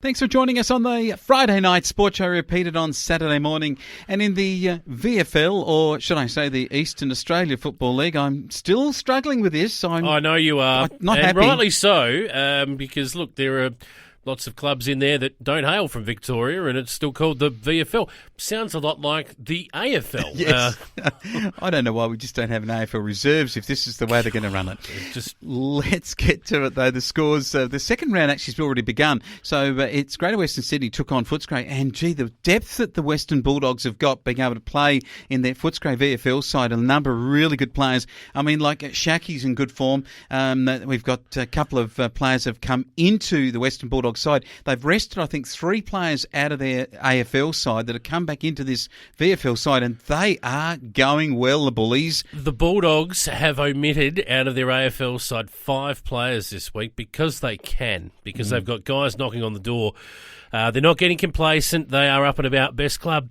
Thanks for joining us on the Friday night sports show, repeated on Saturday morning. And in the VFL, or should I say the Eastern Australia Football League, I'm still struggling with this. I know you are. Not and happy. Rightly so, because, look, there are lots of clubs in there that don't hail from Victoria, and it's still called the VFL. Sounds a lot like the AFL. Yes. I don't know why we just don't have an AFL reserves if this is the way they're going to run it. Let's get to it, though. The scores, the second round actually has already begun. So it's Greater Western Sydney took on Footscray, and gee, the depth that the Western Bulldogs have got being able to play in their Footscray VFL side, a number of really good players. I mean, like Shaki's in good form. We've got a couple of players have come into the Western Bulldogs side. They've rested, I think, 3 players out of their AFL side that have come back into this VFL side, and they are going well, the Bullies. The Bulldogs have omitted out of their AFL side 5 players this week because they can, because they've got guys knocking on the door. They're not getting complacent. They are up and about. Best club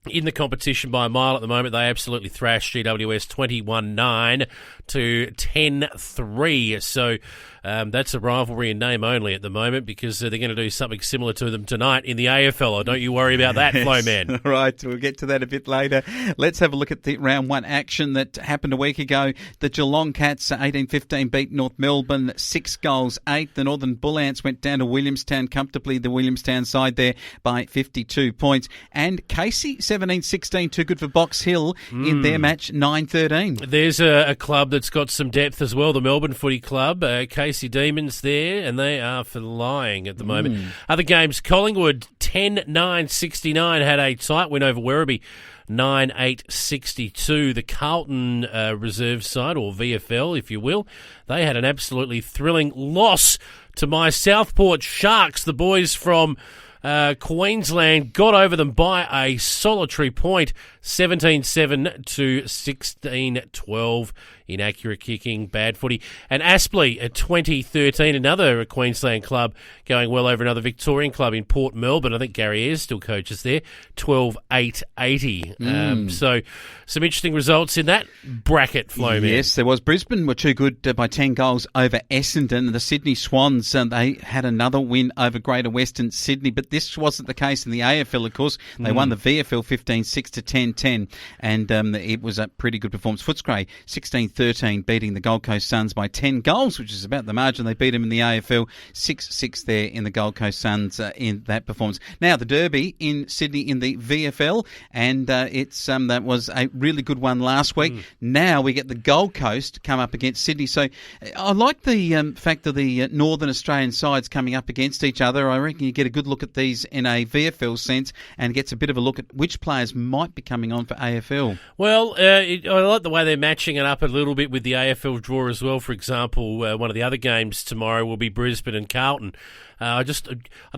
in the competition by a mile at the moment. They absolutely thrashed GWS 21-9 to 10-3. So that's a rivalry in name only at the moment, because they're going to do something similar to them tonight in the AFL. Don't you worry about that, Flowman. Right, we'll get to that a bit later. Let's have a look at the round 1 action that happened a week ago. The Geelong Cats 18-15 beat North Melbourne 6-8. The Northern Bull Ants went down to Williamstown comfortably, the Williamstown side there, by 52 points. And Casey 17-16, too good for Box Hill in their match 9-13. There's a club that's got some depth as well, the Melbourne Footy Club. Casey Demons there, and they are flying at the moment. Other games, Collingwood 10-9-69 had a tight win over Werribee 9-8-62. The Carlton reserve side, or VFL if you will, they had an absolutely thrilling loss to my Southport Sharks. The boys from Queensland got over them by a solitary point, 17-7 to 16-12. Inaccurate kicking, bad footy. And Aspley at 2013, another Queensland club going well over another Victorian club in Port Melbourne. I think Gary Ayres still coaches there, 12-8-80. So some interesting results in that bracket, Flowman. Yes, there was. Brisbane were too good by 10 goals over Essendon. The Sydney Swans, they had another win over Greater Western Sydney, but this wasn't the case in the AFL, of course. They won the VFL 15-6 to 10-10, and it was a pretty good performance. Footscray 16-13, beating the Gold Coast Suns by 10 goals, which is about the margin. They beat them in the AFL 6-6 there in the Gold Coast Suns in that performance. Now, the Derby in Sydney in the VFL, and that was a really good one last week. Now we get the Gold Coast come up against Sydney. So I like the fact that the Northern Australian sides coming up against each other. I reckon you get a good look at these in a VFL sense, and gets a bit of a look at which players might be coming on for AFL. Well, I like the way they're matching it up a little bit with the AFL draw as well. For example, one of the other games tomorrow will be Brisbane and Carlton. I'd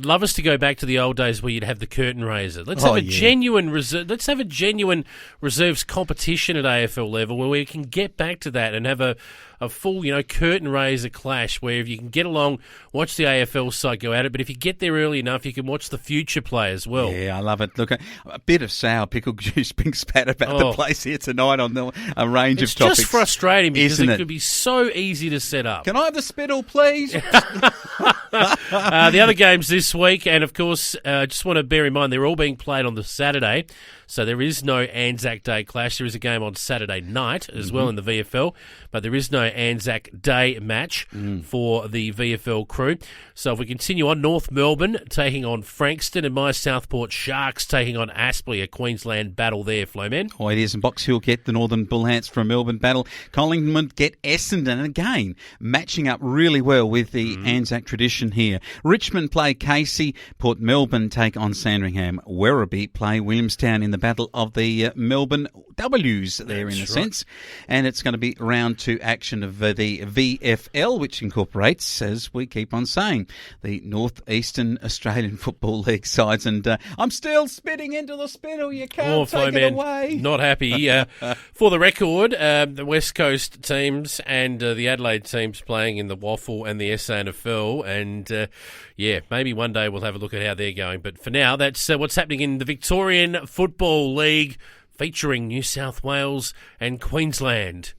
love us to go back to the old days where you'd have the curtain raiser. Let's have a genuine reserves competition at AFL level where we can get back to that and have a full, curtain raiser clash where if you can get along, watch the AFL side go at it, but if you get there early enough, you can watch the future play as well. Yeah, I love it. Look, a bit of sour pickle juice being spat about the place here tonight on a range of topics. It's just frustrating because it could be so easy to set up. Can I have the spittle, please? The other games this week, and of course, just want to bear in mind, they're all being played on the Saturday, so there is no Anzac Day clash. There is a game on Saturday night as well in the VFL, but there is no Anzac Day match for the VFL crew. So if we continue on, North Melbourne taking on Frankston, and my Southport Sharks taking on Aspley, a Queensland battle there, Flowman. Oh, it is. And Box Hill get the Northern Bull Ants from Melbourne battle. Collingwood get Essendon, and again, matching up really well with the Anzac tradition here. Richmond play Casey. Port Melbourne take on Sandringham. Werribee play Williamstown in the battle of the Melbourne W's there. That's in a sense. And it's going to be round 2 action of the VFL, which incorporates, as we keep on saying, the North Eastern Australian Football League sides. And I'm still spitting into the spittle. You can't take it away. Not happy. For the record, the West Coast teams and the Adelaide teams playing in the Waffle and the SANFL. And maybe one day we'll have a look at how they're going. But for now, that's what's happening in the Victorian Football League, featuring New South Wales and Queensland.